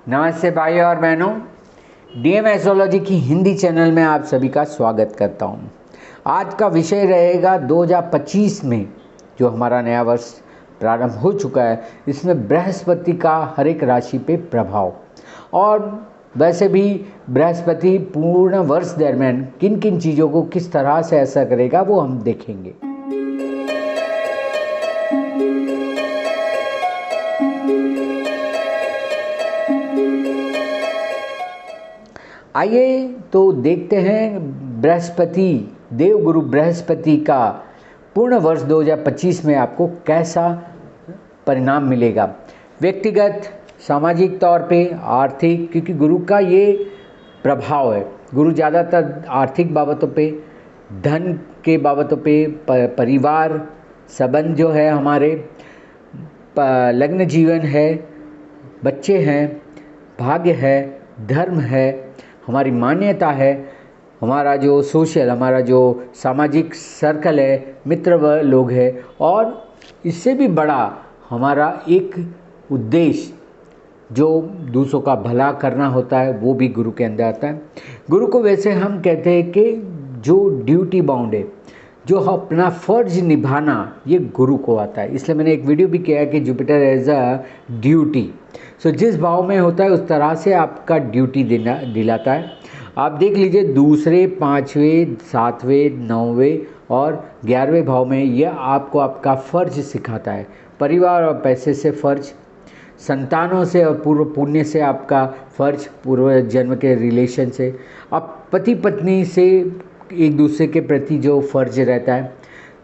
नमस्ते भाइयों और बहनों, डीएम एस्ट्रोलॉजी की हिंदी चैनल में आप सभी का स्वागत करता हूं। आज का विषय रहेगा 2025 में जो हमारा नया वर्ष प्रारंभ हो चुका है, इसमें बृहस्पति का हर एक राशि पे प्रभाव, और वैसे भी बृहस्पति पूर्ण वर्ष दरमियान किन किन चीज़ों को किस तरह से असर करेगा वो हम देखेंगे। आइए तो देखते हैं बृहस्पति, देवगुरु बृहस्पति का पूर्ण वर्ष 2025 में आपको कैसा परिणाम मिलेगा। व्यक्तिगत, सामाजिक तौर पे, आर्थिक, क्योंकि गुरु का ये प्रभाव है। गुरु ज़्यादातर आर्थिक बाबतों पे, धन के बाबतों पे, परिवार संबंध जो है हमारे, लग्न जीवन है, बच्चे हैं, भाग्य है, धर्म है, हमारी मान्यता है, हमारा जो सोशल, हमारा जो सामाजिक सर्कल है, मित्र लोग हैं, और इससे भी बड़ा हमारा एक उद्देश्य जो दूसरों का भला करना होता है, वो भी गुरु के अंदर आता है। गुरु को वैसे हम कहते हैं कि जो ड्यूटी बाउंड है, जो अपना फर्ज निभाना, ये गुरु को आता है। इसलिए मैंने एक वीडियो भी किया है कि जुपिटर एज अ ड्यूटी। सो जिस भाव में होता है उस तरह से आपका ड्यूटी दिलाता है। आप देख लीजिए, दूसरे, पाँचवें, सातवें, नौवें और 11वें भाव में यह आपको आपका फ़र्ज सिखाता है। परिवार और पैसे से फ़र्ज, संतानों से और पूर्व पुण्य से आपका फ़र्ज, पूर्व जन्म के रिलेशन से, अब पति पत्नी से एक दूसरे के प्रति जो फ़र्ज रहता है,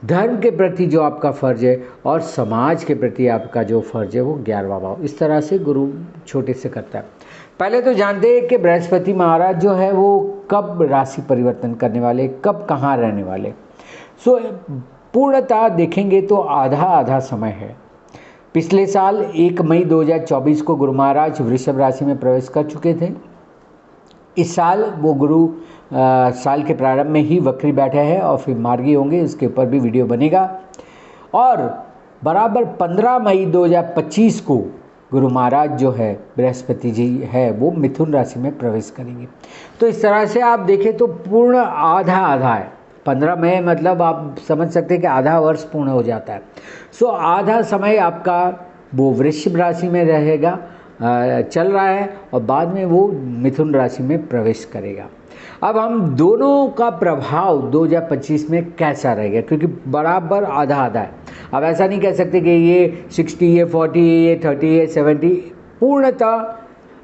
धर्म के प्रति जो आपका फ़र्ज है, और समाज के प्रति आपका जो फ़र्ज है वो 11वां भाव। इस तरह से गुरु छोटे से करता है। पहले तो जानते हैं कि बृहस्पति महाराज जो है वो कब राशि परिवर्तन करने वाले, कब कहाँ रहने वाले। सो पूर्णतः देखेंगे तो आधा आधा समय है। पिछले साल 1 मई 2024 को गुरु महाराज वृषभ राशि में प्रवेश कर चुके थे। इस साल वो गुरु साल के प्रारंभ में ही वक्री बैठे हैं और फिर मार्गी होंगे, इसके ऊपर भी वीडियो बनेगा। और बराबर 15 मई 2025 को गुरु महाराज जो है, बृहस्पति जी है, वो मिथुन राशि में प्रवेश करेंगे। तो इस तरह से आप देखें तो पूर्ण आधा आधा है। 15 मई मतलब आप समझ सकते हैं कि आधा वर्ष पूर्ण हो जाता है। सो आधा समय आपका वो वृषभ राशि में रहेगा, चल रहा है, और बाद में वो मिथुन राशि में प्रवेश करेगा। अब हम दोनों का प्रभाव 2025 में कैसा रहेगा, क्योंकि बराबर आधा आधा है। अब ऐसा नहीं कह सकते कि ये 60, ये 40, ये 30, ये 70। पूर्णतः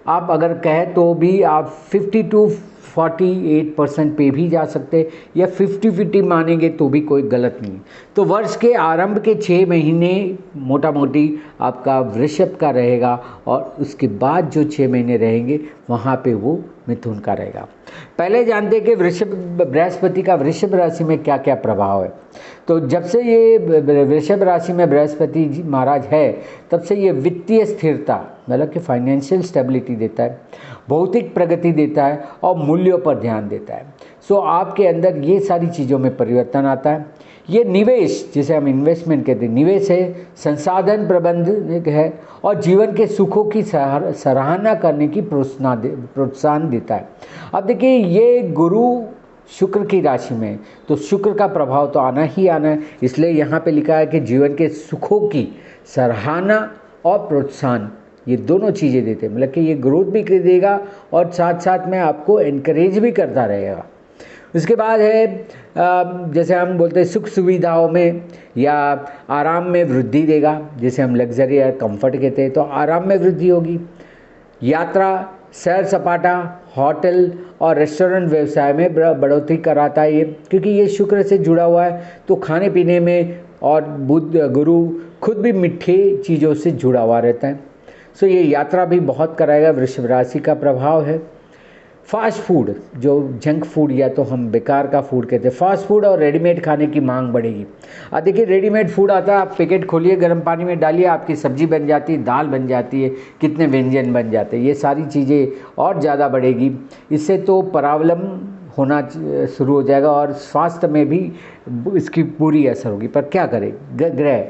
आप अगर कहें तो भी आप 50 to 48% पे भी जा सकते, या 50-50 मानेंगे तो भी कोई गलत नहीं। तो वर्ष के आरंभ के 6 महीने मोटा मोटी आपका वृषभ का रहेगा, और उसके बाद जो 6 महीने रहेंगे वहाँ पे वो मिथुन का रहेगा। पहले जानते हैं कि बृहस्पति का वृषभ राशि में क्या क्या प्रभाव है। तो जब से ये वृषभ राशि में बृहस्पति जी महाराज है, तब से ये वित्तीय स्थिरता, मतलब कि फाइनेंशियल स्टेबिलिटी देता है, भौतिक प्रगति देता है, और मूल्यों पर ध्यान देता है। सो आपके अंदर ये सारी चीज़ों में परिवर्तन आता है। ये निवेश, जिसे हम इन्वेस्टमेंट कहते हैं, निवेश है, संसाधन प्रबंधन है, और जीवन के सुखों की सराहना करने की प्रोत्साहन देता है। अब देखिए, ये गुरु शुक्र की राशि में, तो शुक्र का प्रभाव तो आना ही आना है। इसलिए यहाँ पे लिखा है कि जीवन के सुखों की सराहना और प्रोत्साहन, ये दोनों चीज़ें देते हैं। मतलब कि ये ग्रोथ भी कर देगा और साथ साथ में आपको एनकरेज भी करता रहेगा। उसके बाद है जैसे हम बोलते हैं सुख सुविधाओं में या आराम में वृद्धि देगा, जिसे हम लग्जरी या कंफर्ट कहते हैं। तो आराम में वृद्धि होगी। यात्रा, सैर सपाटा, होटल और रेस्टोरेंट व्यवसाय में बढ़ोतरी कराता है ये, क्योंकि ये शुक्र से जुड़ा हुआ है। तो खाने पीने में, और बुध गुरु खुद भी मीठे चीज़ों से जुड़ा हुआ रहता है। सो ये यात्रा भी बहुत कराएगा। वृषभ राशि का प्रभाव है। फास्ट फूड, जो जंक फूड या तो हम बेकार का फूड कहते हैं, फास्ट फूड और रेडीमेड खाने की मांग बढ़ेगी। अब देखिए, रेडीमेड फूड आता है, आप पैकेट खोलिए, गर्म पानी में डालिए, आपकी सब्जी बन जाती है, दाल बन जाती है, कितने व्यंजन बन जाते हैं। ये सारी चीज़ें और ज़्यादा बढ़ेगी। इससे तो परावलम होना शुरू हो जाएगा, और स्वास्थ्य में भी इसकी पूरी असर होगी। पर क्या करें, ग्रह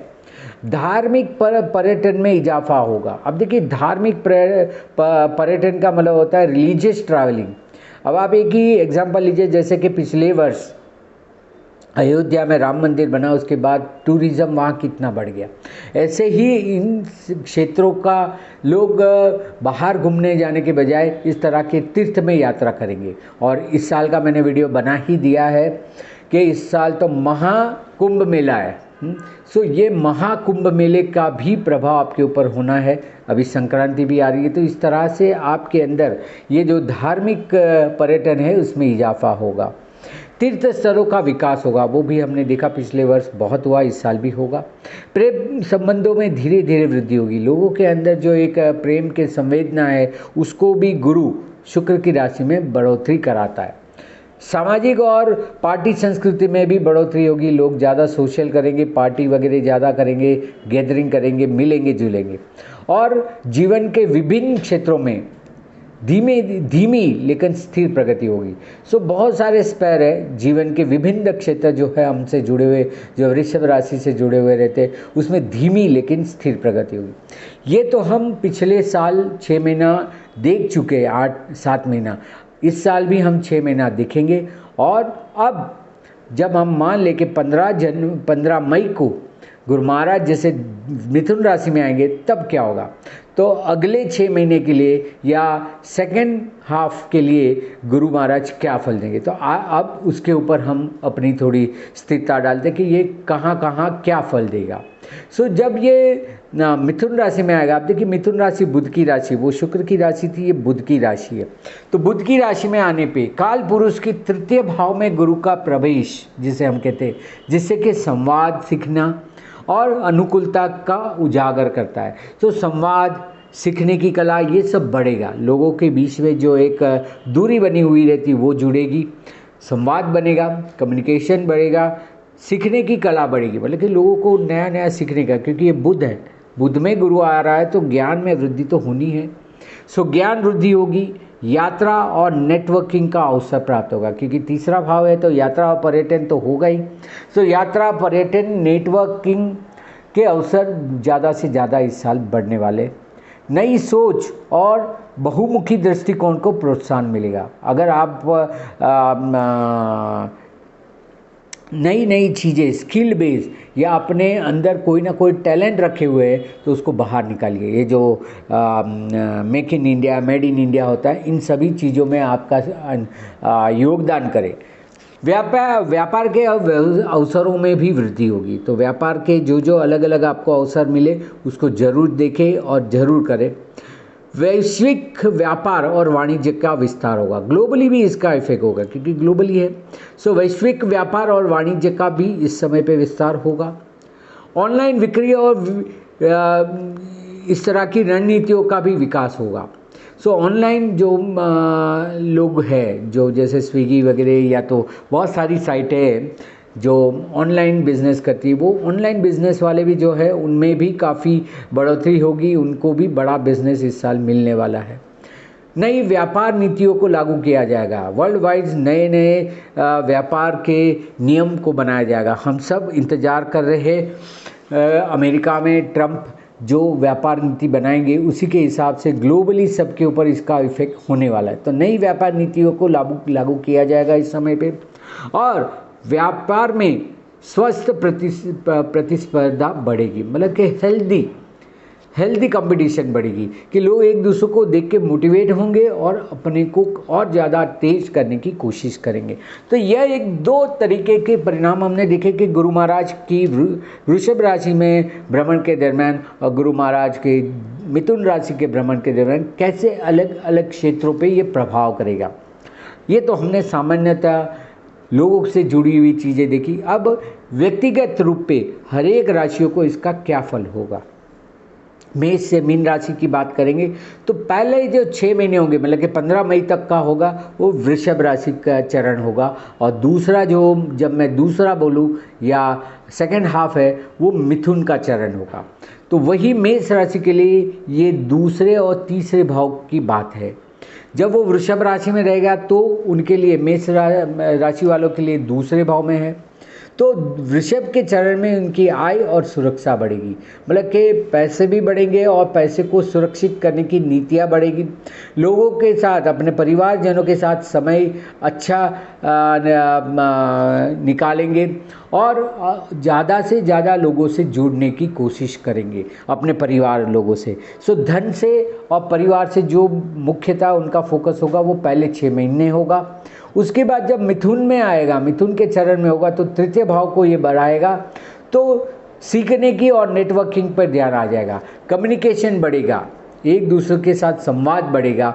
धार्मिक पर्यटन में इजाफा होगा। अब देखिए धार्मिक पर्यटन का मतलब होता है रिलीजियस ट्रैवलिंग। अब आप एक ही एग्जांपल लीजिए, जैसे कि पिछले वर्ष अयोध्या में राम मंदिर बना, उसके बाद टूरिज़्म वहाँ कितना बढ़ गया। ऐसे ही इन क्षेत्रों का लोग बाहर घूमने जाने के बजाय इस तरह के तीर्थ में यात्रा करेंगे। और इस साल का मैंने वीडियो बना ही दिया है कि इस साल तो महाकुंभ मेला है। सो ये महाकुंभ मेले का भी प्रभाव आपके ऊपर होना है। अभी संक्रांति भी आ रही है, तो इस तरह से आपके अंदर ये जो धार्मिक पर्यटन है उसमें इजाफा होगा। तीर्थ स्थलों का विकास होगा, वो भी हमने देखा पिछले वर्ष बहुत हुआ, इस साल भी होगा। प्रेम संबंधों में धीरे धीरे वृद्धि होगी। लोगों के अंदर जो एक प्रेम के संवेदना है उसको भी गुरु शुक्र की राशि में बढ़ोतरी कराता है। सामाजिक और पार्टी संस्कृति में भी बढ़ोतरी होगी। लोग ज़्यादा सोशल करेंगे, पार्टी वगैरह ज़्यादा करेंगे, गैदरिंग करेंगे, मिलेंगे जुलेंगे। और जीवन के विभिन्न क्षेत्रों में धीमी लेकिन स्थिर प्रगति होगी। सो बहुत सारे स्पैर है जीवन के विभिन्न क्षेत्र जो है हमसे जुड़े हुए, जो वृषभ राशि से जुड़े हुए रहते हैं, उसमें धीमी लेकिन स्थिर प्रगति होगी। ये तो हम पिछले साल 6 महीना देख चुके हैं, 8-7 महीना। इस साल भी हम 6 महीना देखेंगे। और अब जब हम मान ले कि 15 मई को गुरु महाराज जैसे मिथुन राशि में आएंगे, तब क्या होगा। तो अगले 6 महीने के लिए या सेकेंड हाफ के लिए गुरु महाराज क्या फल देंगे, तो अब उसके ऊपर हम अपनी थोड़ी स्थिरता डालते हैं कि ये कहाँ कहाँ क्या फल देगा। सो जब ये मिथुन राशि में आएगा, आप देखिए मिथुन राशि बुध की राशि, वो शुक्र की राशि थी, ये बुध की राशि है। तो बुध की राशि में आने पे काल पुरुष की तृतीय भाव में गुरु का प्रवेश, जिसे हम कहते हैं, जिससे कि संवाद सीखना और अनुकूलता का उजागर करता है। तो संवाद सीखने की कला ये सब बढ़ेगा। लोगों के बीच में जो एक दूरी बनी हुई रहती वो जुड़ेगी, संवाद बनेगा, कम्युनिकेशन बढ़ेगा, सीखने की कला बढ़ेगी, मतलब कि लोगों को नया नया सीखने का, क्योंकि ये बुध है, बुध में गुरु आ रहा है तो ज्ञान में वृद्धि तो होनी है। सो ज्ञान वृद्धि होगी, यात्रा और नेटवर्किंग का अवसर प्राप्त होगा, क्योंकि तीसरा भाव है तो यात्रा और पर्यटन तो होगा ही। सो यात्रा, पर्यटन, नेटवर्किंग के अवसर ज़्यादा से ज़्यादा इस साल बढ़ने वाले। नई सोच और बहुमुखी दृष्टिकोण को प्रोत्साहन मिलेगा। अगर आप नई नई चीज़ें, स्किल बेस या अपने अंदर कोई ना कोई टैलेंट रखे हुए हैं तो उसको बाहर निकालिए। ये जो make in India, made in India होता है, इन सभी चीज़ों में आपका योगदान करें। व्यापार के अवसरों में भी वृद्धि होगी। तो व्यापार के जो अलग अलग आपको अवसर मिले उसको ज़रूर देखें और ज़रूर करें। वैश्विक व्यापार और वाणिज्य का विस्तार होगा, ग्लोबली भी इसका इफेक्ट होगा क्योंकि ग्लोबली है। सो वैश्विक व्यापार और वाणिज्य का भी इस समय पे विस्तार होगा। ऑनलाइन बिक्री और इस तरह की रणनीतियों का भी विकास होगा। सो ऑनलाइन जो लोग हैं, जो जैसे स्विगी वगैरह या तो बहुत सारी साइटें हैं जो ऑनलाइन बिज़नेस करती है, वो ऑनलाइन बिज़नेस वाले भी जो है उनमें भी काफ़ी बढ़ोतरी होगी, उनको भी बड़ा बिज़नेस इस साल मिलने वाला है। नई व्यापार नीतियों को लागू किया जाएगा। वर्ल्ड वाइड नए नए व्यापार के नियम को बनाया जाएगा। हम सब इंतज़ार कर रहे हैं अमेरिका में ट्रंप जो व्यापार नीति बनाएंगे उसी के हिसाब से ग्लोबली सबके ऊपर इसका इफेक्ट होने वाला है। तो नई व्यापार नीतियों को लागू किया जाएगा इस समय पे। और व्यापार में स्वस्थ प्रतिस्पर्धा बढ़ेगी, मतलब कि हेल्दी कंपटीशन बढ़ेगी, कि लोग एक दूसरे को देख के मोटिवेट होंगे और अपने को और ज़्यादा तेज करने की कोशिश करेंगे। तो यह 2 तरीके के परिणाम हमने देखे कि गुरु महाराज की वृषभ राशि में भ्रमण के दरम्यान और गुरु महाराज के मिथुन राशि के भ्रमण के दरम्यान कैसे अलग अलग क्षेत्रों पे ये प्रभाव करेगा। ये तो हमने सामान्यतः लोगों से जुड़ी हुई चीज़ें देखी। अब व्यक्तिगत रूप पे हर एक राशियों को इसका क्या फल होगा। मेष से मीन राशि की बात करेंगे तो पहले जो 6 महीने होंगे, मतलब कि 15 मई तक का होगा, वो वृषभ राशि का चरण होगा। और दूसरा जो, जब मैं दूसरा बोलूँ या सेकेंड हाफ है, वो मिथुन का चरण होगा। तो वही मेष राशि के लिए ये दूसरे और तीसरे भाव की बात है। जब वो वृषभ राशि में रहेगा तो उनके लिए, मेष राशि वालों के लिए दूसरे भाव में है। तो वृषभ के चरण में उनकी आय और सुरक्षा बढ़ेगी, मतलब कि पैसे भी बढ़ेंगे और पैसे को सुरक्षित करने की नीतियाँ बढ़ेगी। लोगों के साथ, अपने परिवारजनों के साथ समय अच्छा निकालेंगे और ज़्यादा से ज़्यादा लोगों से जुड़ने की कोशिश करेंगे, अपने परिवार लोगों से। सो धन से और परिवार से जो मुख्यतः उनका फोकस होगा वो पहले 6 महीने होगा। उसके बाद जब मिथुन में आएगा, मिथुन के चरण में होगा, तो तृतीय भाव को ये बढ़ाएगा, तो सीखने की और नेटवर्किंग पर ध्यान आ जाएगा, कम्युनिकेशन बढ़ेगा, एक दूसरे के साथ संवाद बढ़ेगा,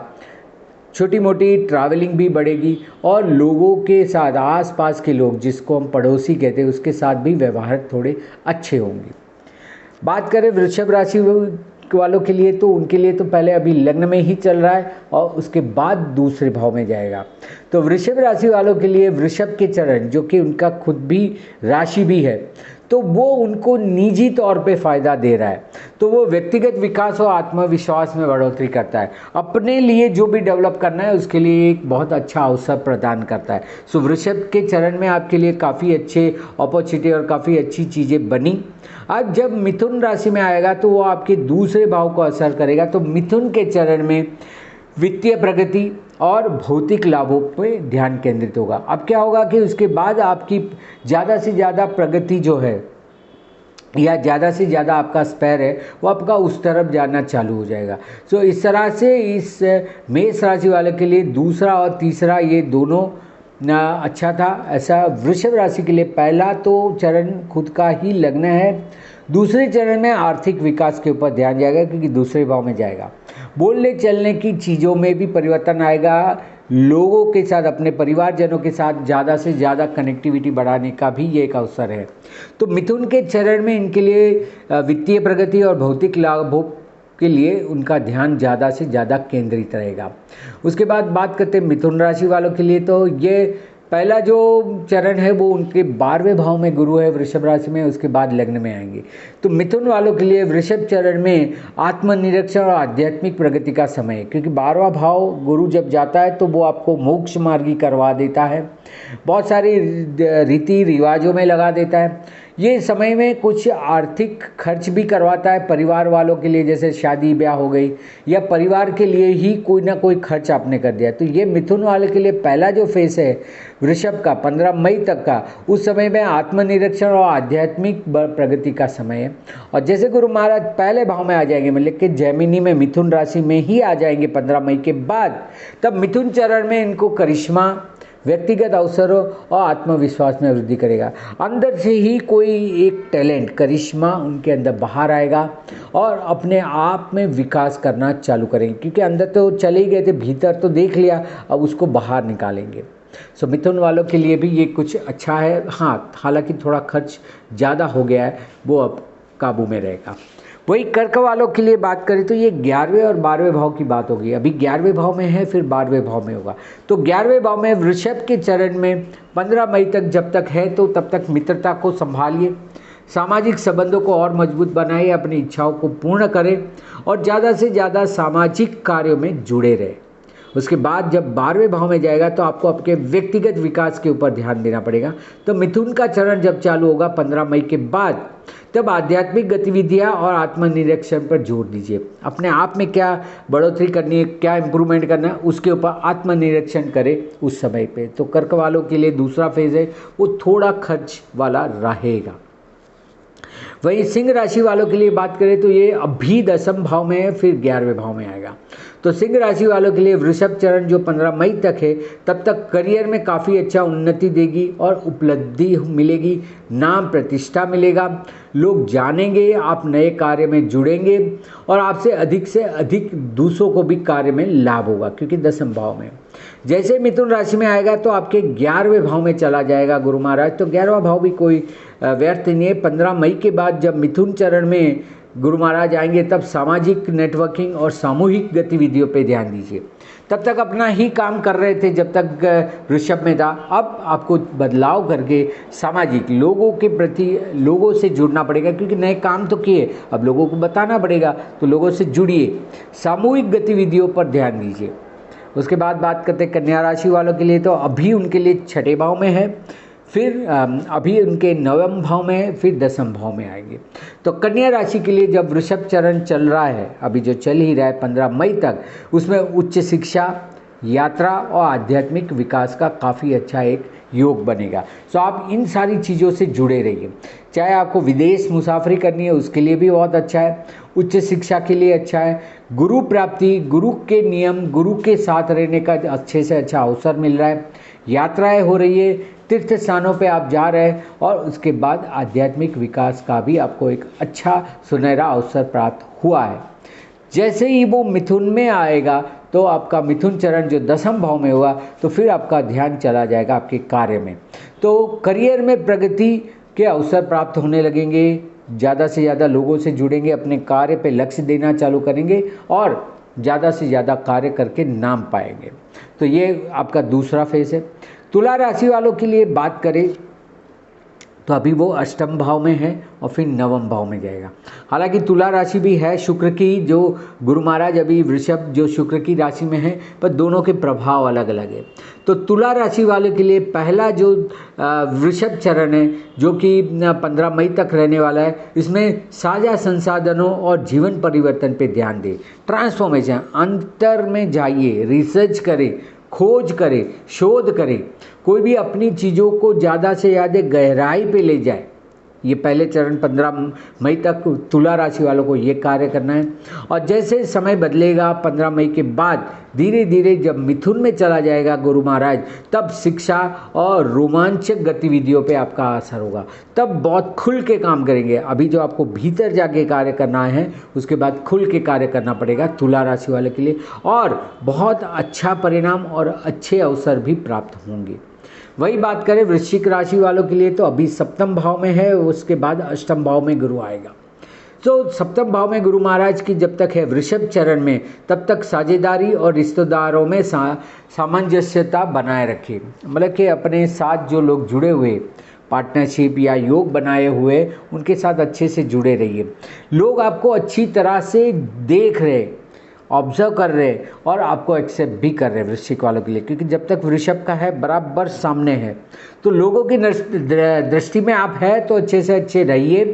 छोटी मोटी ट्रैवलिंग भी बढ़ेगी और लोगों के साथ, आसपास के लोग जिसको हम पड़ोसी कहते हैं उसके साथ भी व्यवहार थोड़े अच्छे होंगे। बात करें वृषभ राशि वालों के लिए, तो उनके लिए तो पहले अभी लग्न में ही चल रहा है और उसके बाद दूसरे भाव में जाएगा। तो वृषभ राशि वालों के लिए वृषभ के चरण, जो कि उनका खुद भी राशि भी है, तो वो उनको निजी तौर पे फायदा दे रहा है। तो वो व्यक्तिगत विकास और आत्मविश्वास में बढ़ोतरी करता है, अपने लिए जो भी डेवलप करना है उसके लिए एक बहुत अच्छा अवसर प्रदान करता है। सो वृषभ के चरण में आपके लिए काफ़ी अच्छे अपॉर्चुनिटी और काफ़ी अच्छी चीज़ें बनी। अब जब मिथुन राशि में आएगा तो वो आपके दूसरे भाव को असर करेगा। तो मिथुन के चरण में वित्तीय प्रगति और भौतिक लाभों पे ध्यान केंद्रित होगा। अब क्या होगा कि उसके बाद आपकी ज़्यादा से ज़्यादा प्रगति जो है या ज़्यादा से ज़्यादा आपका स्पेयर है वो आपका उस तरफ जाना चालू हो जाएगा। सो इस तरह से इस मेष राशि वाले के लिए दूसरा और तीसरा ये दोनों अच्छा था। ऐसा वृषभ राशि के लिए पहला तो चरण खुद का ही लग्न है, दूसरे चरण में आर्थिक विकास के ऊपर ध्यान जाएगा क्योंकि दूसरे भाव में जाएगा। बोलने चलने की चीज़ों में भी परिवर्तन आएगा, लोगों के साथ, अपने परिवारजनों के साथ ज़्यादा से ज़्यादा कनेक्टिविटी बढ़ाने का भी ये एक अवसर है। तो मिथुन के चरण में इनके लिए वित्तीय प्रगति और भौतिक लाभों के लिए उनका ध्यान ज़्यादा से ज़्यादा केंद्रित रहेगा। उसके बाद बात करते हैं मिथुन राशि वालों के लिए, तो ये पहला जो चरण है वो उनके 12वें भाव में गुरु है वृषभ राशि में, उसके बाद लग्न में आएंगे। तो मिथुन वालों के लिए वृषभ चरण में आत्मनिरीक्षण और आध्यात्मिक प्रगति का समय है, क्योंकि 12वां भाव गुरु जब जाता है तो वो आपको मोक्ष मार्गी करवा देता है, बहुत सारी रीति रिवाजों में लगा देता है। ये समय में कुछ आर्थिक खर्च भी करवाता है परिवार वालों के लिए, जैसे शादी ब्याह हो गई या परिवार के लिए ही कोई ना कोई खर्च आपने कर दिया। तो ये मिथुन वाले के लिए पहला जो फेस है वृषभ का 15 मई तक का, उस समय में आत्मनिरीक्षण और आध्यात्मिक प्रगति का समय है। और जैसे गुरु महाराज पहले भाव में आ जाएंगे, मतलब कि जैमिनी में मिथुन राशि में ही आ जाएंगे 15 मई के बाद, तब मिथुन चरण में इनको करिश्मा, व्यक्तिगत अवसरों और आत्मविश्वास में वृद्धि करेगा। अंदर से ही कोई एक टैलेंट, करिश्मा उनके अंदर बाहर आएगा और अपने आप में विकास करना चालू करेंगे, क्योंकि अंदर तो चले ही गए थे, भीतर तो देख लिया, अब उसको बाहर निकालेंगे। सो मिथुन वालों के लिए भी ये कुछ अच्छा है। हाँ, हालांकि थोड़ा खर्च ज़्यादा हो गया है, वो अब काबू में रहेगा। वही कर्क वालों के लिए बात करें तो ये 11वें और 12वें भाव की बात होगी। अभी 11वें भाव में है, फिर 12वें भाव में होगा। तो 11वें भाव में वृषभ के चरण में 15 मई तक जब तक है तो तब तक मित्रता को संभालिए, सामाजिक संबंधों को और मजबूत बनाइए, अपनी इच्छाओं को पूर्ण करें और ज़्यादा से ज़्यादा सामाजिक कार्यों में जुड़े रहें। उसके बाद जब 12वें भाव में जाएगा तो आपको आपके व्यक्तिगत विकास के ऊपर ध्यान देना पड़ेगा। तो मिथुन का चरण जब चालू होगा 15 मई के बाद, तब आध्यात्मिक गतिविधियां और आत्मनिरीक्षण पर जोर दीजिए। अपने आप में क्या बढ़ोतरी करनी है, क्या इंप्रूवमेंट करना है, उसके ऊपर आत्मनिरीक्षण करें उस समय पे। तो कर्क वालों के लिए दूसरा फेज है, वो थोड़ा खर्च वाला रहेगा। वहीं सिंह राशि वालों के लिए बात करें तो ये अभी 10वें भाव में है, फिर 11वें भाव में आएगा। तो सिंह राशि वालों के लिए वृषभ चरण जो 15 मई तक है, तब तक करियर में काफ़ी अच्छा उन्नति देगी और उपलब्धि मिलेगी, नाम प्रतिष्ठा मिलेगा, लोग जानेंगे, आप नए कार्य में जुड़ेंगे और आपसे अधिक दूसरों को भी कार्य में लाभ होगा, क्योंकि 10वें भाव में। जैसे मिथुन राशि में आएगा तो आपके 11वें भाव में चला जाएगा गुरु महाराज। तो 11वां भाव भी कोई व्यर्थ नहीं है। 15 मई के बाद जब मिथुन चरण में गुरु महाराज आएंगे तब सामाजिक नेटवर्किंग और सामूहिक गतिविधियों पे ध्यान दीजिए। तब तक अपना ही काम कर रहे थे जब तक वृषभ में था, अब आपको बदलाव करके सामाजिक लोगों के प्रति लोगों से जुड़ना पड़ेगा, क्योंकि नए काम तो किए, अब लोगों को बताना पड़ेगा, तो लोगों से जुड़िए, सामूहिक गतिविधियों पर ध्यान दीजिए। उसके बाद बात करते हैं कन्या राशि वालों के लिए, तो अभी उनके लिए 6ठे भाव में है, फिर अभी उनके 9वें भाव में, फिर 10वें भाव में आएंगे। तो कन्या राशि के लिए जब वृषभ चरण चल रहा है, अभी जो चल ही रहा है 15 मई तक, उसमें उच्च शिक्षा, यात्रा और आध्यात्मिक विकास का काफ़ी अच्छा एक योग बनेगा। तो आप इन सारी चीज़ों से जुड़े रहिए। चाहे आपको विदेश मुसाफरी करनी है, उसके लिए भी बहुत अच्छा है, उच्च शिक्षा के लिए अच्छा है, गुरु प्राप्ति, गुरु के नियम, गुरु के साथ रहने का अच्छे से अच्छा अवसर मिल रहा है, यात्राएं हो रही है, तीर्थ स्थानों पे आप जा रहे हैं, और उसके बाद आध्यात्मिक विकास का भी आपको एक अच्छा सुनहरा अवसर प्राप्त हुआ है। जैसे ही वो मिथुन में आएगा तो आपका मिथुन चरण जो 10वें भाव में हुआ, तो फिर आपका ध्यान चला जाएगा आपके कार्य में। तो करियर में प्रगति के अवसर प्राप्त होने लगेंगे, ज़्यादा से ज़्यादा लोगों से जुड़ेंगे, अपने कार्य पे लक्ष्य देना चालू करेंगे और ज़्यादा से ज़्यादा कार्य करके नाम पाएंगे। तो ये आपका दूसरा फेज है। तुला राशि वालों के लिए बात करें तो अभी वो 8वें भाव में है और फिर 9वें भाव में जाएगा। हालांकि तुला राशि भी है शुक्र की, जो गुरु महाराज अभी वृषभ जो शुक्र की राशि में है, पर दोनों के प्रभाव अलग अलग है। तो तुला राशि वाले के लिए पहला जो वृषभ चरण है, जो कि 15 मई तक रहने वाला है, इसमें साझा संसाधनों और जीवन परिवर्तन पे ध्यान दें, ट्रांसफॉर्मेशन, अंतर में जाइए, रिसर्च करें, खोज करें, शोध करें, कोई भी अपनी चीज़ों को ज़्यादा से ज़्यादा गहराई पे ले जाए। ये पहले चरण 15 मई तक तुला राशि वालों को ये कार्य करना है। और जैसे समय बदलेगा 15 मई के बाद, धीरे धीरे जब मिथुन में चला जाएगा गुरु महाराज, तब शिक्षा और रोमांचक गतिविधियों पे आपका असर होगा, तब बहुत खुल के काम करेंगे। अभी जो आपको भीतर जाके कार्य करना है, उसके बाद खुल के कार्य करना पड़ेगा तुला राशि वाले के लिए, और बहुत अच्छा परिणाम और अच्छे अवसर भी प्राप्त होंगे। वही बात करें वृश्चिक राशि वालों के लिए, तो अभी 7वें भाव में है, उसके बाद 8वें भाव में गुरु आएगा। तो 7वें भाव में गुरु महाराज की जब तक है वृषभ चरण में, तब तक साझेदारी और रिश्तेदारों में सामंजस्यता बनाए रखिए। मतलब कि अपने साथ जो लोग जुड़े हुए, पार्टनरशिप या योग बनाए हुए, उनके साथ अच्छे से जुड़े रहिए। लोग आपको अच्छी तरह से देख रहे, ऑब्जर्व कर रहे और आपको एक्सेप्ट भी कर रहे वृश्चिक वालों के लिए, क्योंकि जब तक वृषभ का है बराबर सामने है, तो लोगों की दृष्टि में आप है तो अच्छे से अच्छे रहिए।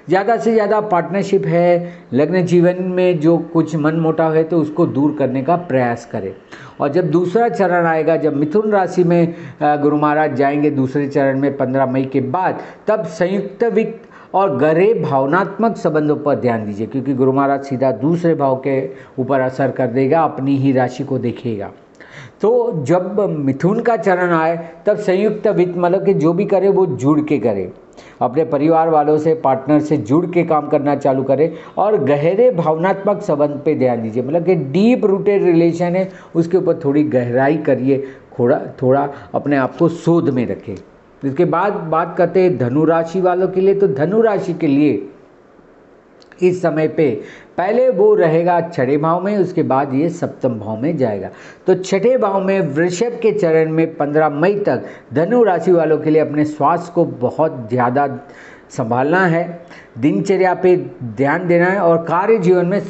ज़्यादा से ज़्यादा पार्टनरशिप है, लग्न जीवन में जो कुछ मन मोटाव है तो उसको दूर करने का प्रयास करें। और जब दूसरा चरण आएगा, जब मिथुन राशि में गुरु महाराज जाएंगे दूसरे चरण में 15 मई के बाद, तब संयुक्त वित्त और गहरे भावनात्मक संबंधों पर ध्यान दीजिए, क्योंकि गुरु महाराज सीधा दूसरे भाव के ऊपर असर कर देगा, अपनी ही राशि को देखेगा। तो जब मिथुन का चरण आए, तब संयुक्त वित्त, मतलब कि जो भी करे वो जुड़ के करे, अपने परिवार वालों से, पार्टनर से जुड़ के काम करना चालू करे, और गहरे भावनात्मक संबंध पे ध्यान दीजिए। मतलब कि डीप रूटेड रिलेशन है, उसके ऊपर थोड़ी गहराई करिए, थोड़ा अपने आप को शोध में रखें। इसके बाद बात करते हैं धनु राशि वालों के लिए। तो धनु राशि के लिए इस समय पे पहले वो रहेगा 6ठे भाव में, उसके बाद ये 7वें भाव में जाएगा। तो 6ठे भाव में वृषभ के चरण में 15 मई तक धनु राशि वालों के लिए अपने स्वास्थ्य को बहुत ज़्यादा संभालना है, दिनचर्या पे ध्यान देना है, और कार्य जीवन में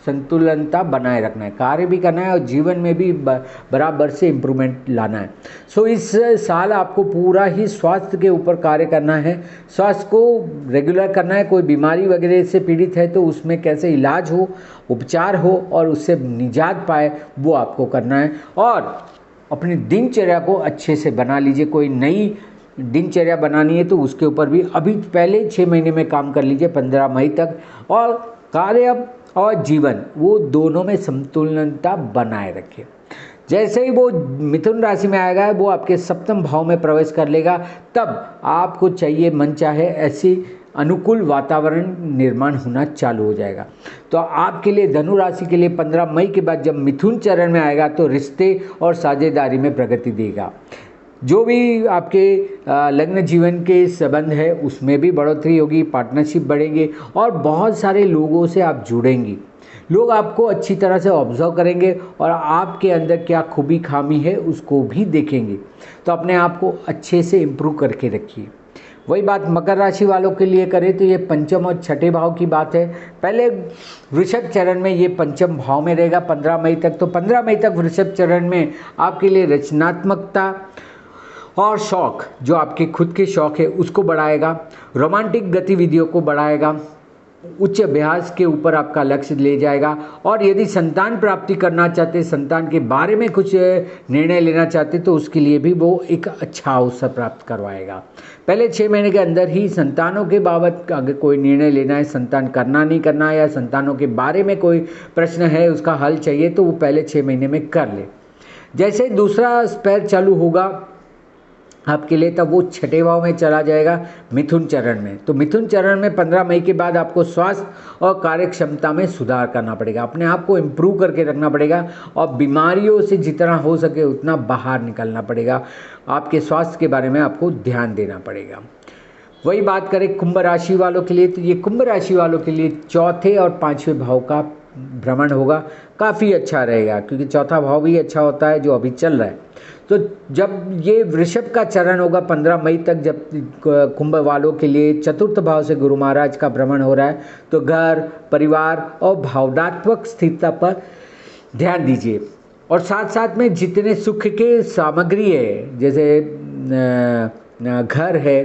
संतुलनता बनाए रखना है। कार्य भी करना है और जीवन में भी बराबर से इम्प्रूवमेंट लाना है। सो इस साल आपको पूरा ही स्वास्थ्य के ऊपर कार्य करना है, स्वास्थ्य को रेगुलर करना है। कोई बीमारी वगैरह से पीड़ित है तो उसमें कैसे इलाज हो, उपचार हो और उससे निजात पाए, वो आपको करना है। और अपनी दिनचर्या को अच्छे से बना लीजिए। कोई नई दिनचर्या बनानी है तो उसके ऊपर भी अभी पहले 6 महीने में काम कर लीजिए 15 मई तक, और कार्य और जीवन वो दोनों में संतुलनता बनाए रखें। जैसे ही वो मिथुन राशि में आएगा, वो आपके 7वें भाव में प्रवेश कर लेगा, तब आपको चाहिए मन चाहे ऐसी अनुकूल वातावरण निर्माण होना चालू हो जाएगा। तो आपके लिए धनु राशि के लिए 15 मई के बाद जब मिथुन चरण में आएगा, तो रिश्ते और साझेदारी में प्रगति देगा। जो भी आपके लग्न जीवन के संबंध है उसमें भी बढ़ोतरी होगी, पार्टनरशिप बढ़ेंगे और बहुत सारे लोगों से आप जुड़ेंगी। लोग आपको अच्छी तरह से ऑब्जर्व करेंगे और आपके अंदर क्या खूबी खामी है उसको भी देखेंगे। तो अपने आप को अच्छे से इम्प्रूव करके रखिए। वही बात मकर राशि वालों के लिए करें तो ये 5वें और 6ठे भाव की बात है। पहले वृषभ चरण में ये 5वें भाव में रहेगा 15 मई तक। तो 15 मई तक वृषभ चरण में आपके लिए रचनात्मकता और शौक, जो आपके खुद के शौक है उसको बढ़ाएगा, रोमांटिक गतिविधियों को बढ़ाएगा, उच्च अभ्यास के ऊपर आपका लक्ष्य ले जाएगा। और यदि संतान प्राप्ति करना चाहते, संतान के बारे में कुछ निर्णय लेना चाहते, तो उसके लिए भी वो एक अच्छा अवसर प्राप्त करवाएगा। पहले 6 महीने के अंदर ही संतानों के बाबत अगर कोई निर्णय लेना है, संतान करना नहीं करना है, या संतानों के बारे में कोई प्रश्न है, उसका हल चाहिए, तो वो पहले 6 महीने में कर ले। जैसे दूसरा स्पेयर चालू होगा आपके लिए, तब वो छठे भाव में चला जाएगा, मिथुन चरण में। तो मिथुन चरण में 15 मई के बाद आपको स्वास्थ्य और कार्य क्षमता में सुधार करना पड़ेगा, अपने आप को इम्प्रूव करके रखना पड़ेगा, और बीमारियों से जितना हो सके उतना बाहर निकलना पड़ेगा। आपके स्वास्थ्य के बारे में आपको ध्यान देना पड़ेगा। वही बात करें कुंभ राशि वालों के लिए, तो ये कुंभ राशि वालों के लिए चौथे और 5वें भाव का भ्रमण होगा, काफ़ी अच्छा रहेगा, क्योंकि चौथा भाव भी अच्छा होता है जो अभी चल रहा है। तो जब ये वृषभ का चरण होगा 15 मई तक, जब कुंभ वालों के लिए चतुर्थ भाव से गुरु महाराज का भ्रमण हो रहा है, तो घर, परिवार और भावनात्मक स्थिरता पर ध्यान दीजिए। और साथ साथ में जितने सुख के सामग्री है, जैसे घर है,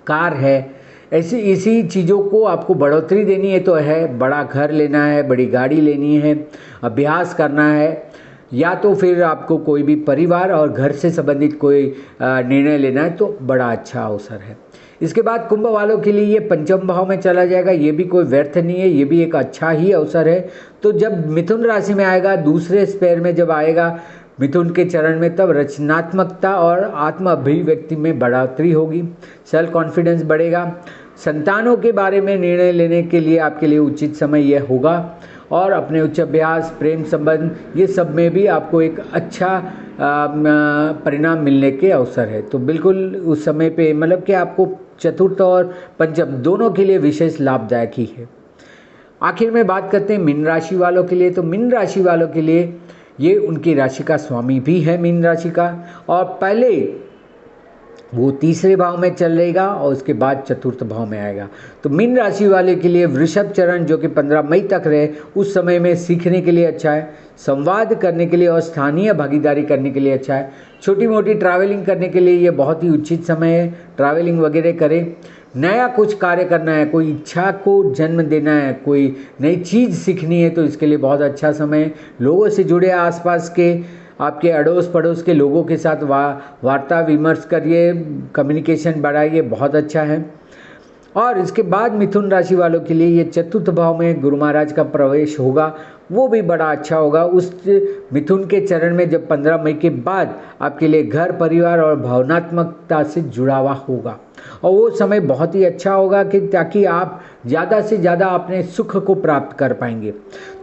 कार है, ऐसी इसी चीज़ों को आपको बढ़ोतरी देनी है, तो है बड़ा घर लेना है, बड़ी गाड़ी लेनी है, अभ्यास करना है, या तो फिर आपको कोई भी परिवार और घर से संबंधित कोई निर्णय लेना है, तो बड़ा अच्छा अवसर है। इसके बाद कुंभ वालों के लिए ये पंचम भाव में चला जाएगा, ये भी कोई व्यर्थ नहीं है, ये भी एक अच्छा ही अवसर है। तो जब मिथुन राशि में आएगा, दूसरे स्पेयर में जब आएगा मिथुन के चरण में, तब रचनात्मकता और आत्म अभिव्यक्ति में बढ़ोतरी होगी, सेल्फ कॉन्फिडेंस बढ़ेगा, संतानों के बारे में निर्णय लेने के लिए आपके लिए उचित समय यह होगा, और अपने उच्च अभ्यास, प्रेम संबंध, ये सब में भी आपको एक अच्छा परिणाम मिलने के अवसर है। तो बिल्कुल उस समय पे मतलब कि आपको चतुर्थ और पंचम दोनों के लिए विशेष लाभदायक ही है। आखिर में बात करते हैं मीन राशि वालों के लिए। तो मीन राशि वालों के लिए ये उनकी राशि का स्वामी भी है मीन राशि का, और पहले वो तीसरे भाव में चलेगा और उसके बाद चतुर्थ भाव में आएगा। तो मीन राशि वाले के लिए वृषभ चरण जो कि 15 मई तक रहे, उस समय में सीखने के लिए अच्छा है, संवाद करने के लिए और स्थानीय भागीदारी करने के लिए अच्छा है, छोटी मोटी ट्रैवलिंग करने के लिए ये बहुत ही उचित समय है, ट्रैवलिंग वगैरह करें, नया कुछ कार्य करना है, कोई इच्छा को जन्म देना है, कोई नई चीज़ सीखनी है, तो इसके लिए बहुत अच्छा समय है। लोगों से जुड़े, आसपास के आपके अड़ोस पड़ोस के लोगों के साथ वार्ता विमर्श करिए, कम्युनिकेशन बढ़ाइए, बहुत अच्छा है। और इसके बाद मिथुन राशि वालों के लिए ये चतुर्थ भाव में गुरु महाराज का प्रवेश होगा, वो भी बड़ा अच्छा होगा। उस मिथुन के चरण में जब 15 मई के बाद आपके लिए घर, परिवार और भावनात्मकता से जुड़ा हुआ होगा, और वो समय बहुत ही अच्छा होगा कि ताकि आप ज़्यादा से ज़्यादा अपने सुख को प्राप्त कर पाएंगे।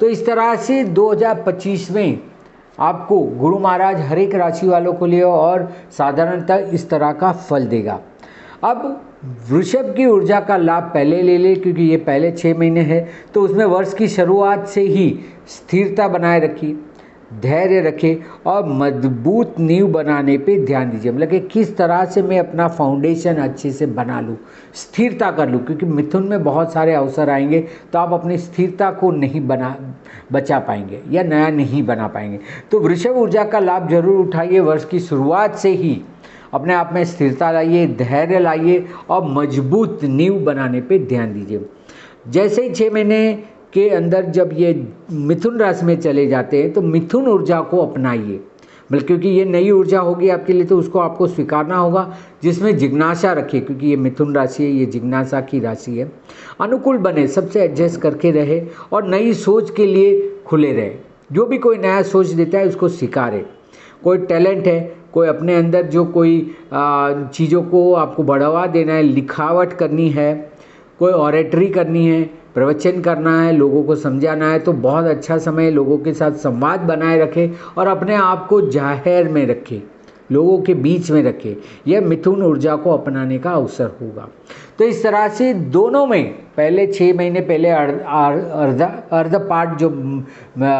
तो इस तरह से 2025 में आपको गुरु महाराज हर एक राशि वालों को लिए और साधारणतः इस तरह का फल देगा। अब वृषभ की ऊर्जा का लाभ पहले ले ले, क्योंकि ये पहले 6 महीने है, तो उसमें वर्ष की शुरुआत से ही स्थिरता बनाए रखिए, धैर्य रखें और मजबूत नींव बनाने पे ध्यान दीजिए। मतलब कि किस तरह से मैं अपना फाउंडेशन अच्छे से बना लूँ, स्थिरता कर लूँ, क्योंकि मिथुन में बहुत सारे अवसर आएंगे, तो आप अपनी स्थिरता को नहीं बचा पाएंगे या नया नहीं बना पाएंगे। तो वृषभ ऊर्जा का लाभ जरूर उठाइए, वर्ष की शुरुआत से ही अपने आप में स्थिरता लाइए, धैर्य लाइए और मजबूत नींव बनाने पे ध्यान दीजिए। जैसे ही 6 महीने के अंदर जब ये मिथुन राशि में चले जाते हैं, तो मिथुन ऊर्जा को अपनाइए, बल्कि क्योंकि ये नई ऊर्जा होगी आपके लिए, तो उसको आपको स्वीकारना होगा, जिसमें जिज्ञासा रखिए, क्योंकि ये मिथुन राशि है, ये जिज्ञासा की राशि है। अनुकूल बने, सबसे एडजस्ट करके रहे और नई सोच के लिए खुले रहे। जो भी कोई नया सोच देता है उसको स्वीकारे। कोई टैलेंट है, कोई अपने अंदर जो कोई चीज़ों को आपको बढ़ावा देना है, लिखावट करनी है, कोई ऑरेटरी करनी है, प्रवचन करना है, लोगों को समझाना है, तो बहुत अच्छा समय, लोगों के साथ संवाद बनाए रखें और अपने आप को जाहिर में रखें, लोगों के बीच में रखें। यह मिथुन ऊर्जा को अपनाने का अवसर होगा। तो इस तरह से दोनों में पहले 6 महीने पहले अर्ध पार्ट जो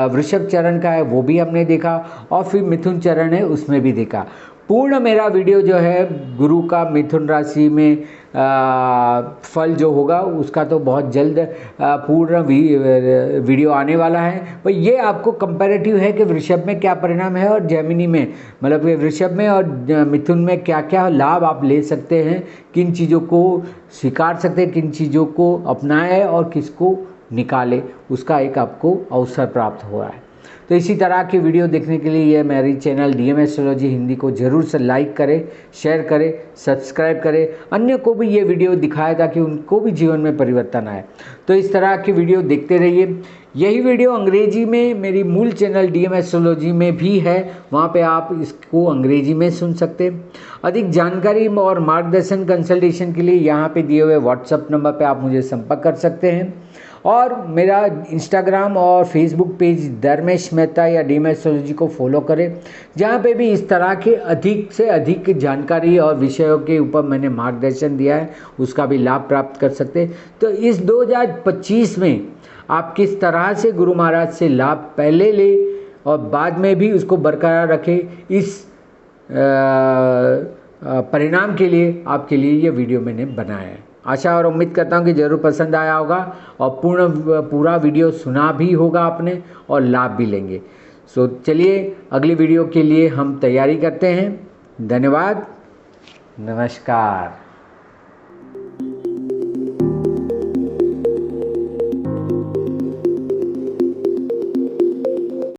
वृषभ चरण का है वो भी हमने देखा, और फिर मिथुन चरण है उसमें भी देखा। पूर्ण मेरा वीडियो जो है गुरु का मिथुन राशि में फल जो होगा उसका तो बहुत जल्द पूर्ण वीडियो आने वाला है। पर ये आपको कंपैरेटिव है कि वृषभ में क्या परिणाम है और जेमिनी में, मतलब कि वृषभ में और मिथुन में क्या क्या लाभ आप ले सकते हैं, किन चीज़ों को स्वीकार सकते हैं, किन चीज़ों को अपनाएं और किसको निकाले, उसका एक आपको अवसर प्राप्त हुआ है। तो इसी तरह की वीडियो देखने के लिए ये मेरी चैनल DM एस्ट्रोलॉजी हिंदी को ज़रूर से लाइक करें, शेयर करें, सब्सक्राइब करें, अन्य को भी ये वीडियो दिखाएं ताकि उनको भी जीवन में परिवर्तन आए। तो इस तरह की वीडियो देखते रहिए। यही वीडियो अंग्रेजी में मेरी मूल चैनल DM एस्ट्रोलॉजी में भी है, वहाँ पे आप इसको अंग्रेजी में सुन सकते हैं। अधिक जानकारी और मार्गदर्शन कंसल्टेशन के लिए यहाँ पे दिए हुए व्हाट्सएप नंबर पे आप मुझे संपर्क कर सकते हैं। और मेरा इंस्टाग्राम और फेसबुक पेज धर्मेश मेहता या DM एस्ट्रोलॉजी को फॉलो करें, जहाँ पे भी इस तरह के अधिक से अधिक जानकारी और विषयों के ऊपर मैंने मार्गदर्शन दिया है, उसका भी लाभ प्राप्त कर सकते हैं। तो इस 2025 में आप किस तरह से गुरु महाराज से लाभ पहले ले और बाद में भी उसको बरकरार रखें, इस परिणाम के लिए आपके लिए ये वीडियो मैंने बनाया है। आशा और उम्मीद करता हूँ कि ज़रूर पसंद आया होगा और पूरा वीडियो सुना भी होगा आपने और लाभ भी लेंगे। सो चलिए अगली वीडियो के लिए हम तैयारी करते हैं। धन्यवाद, नमस्कार।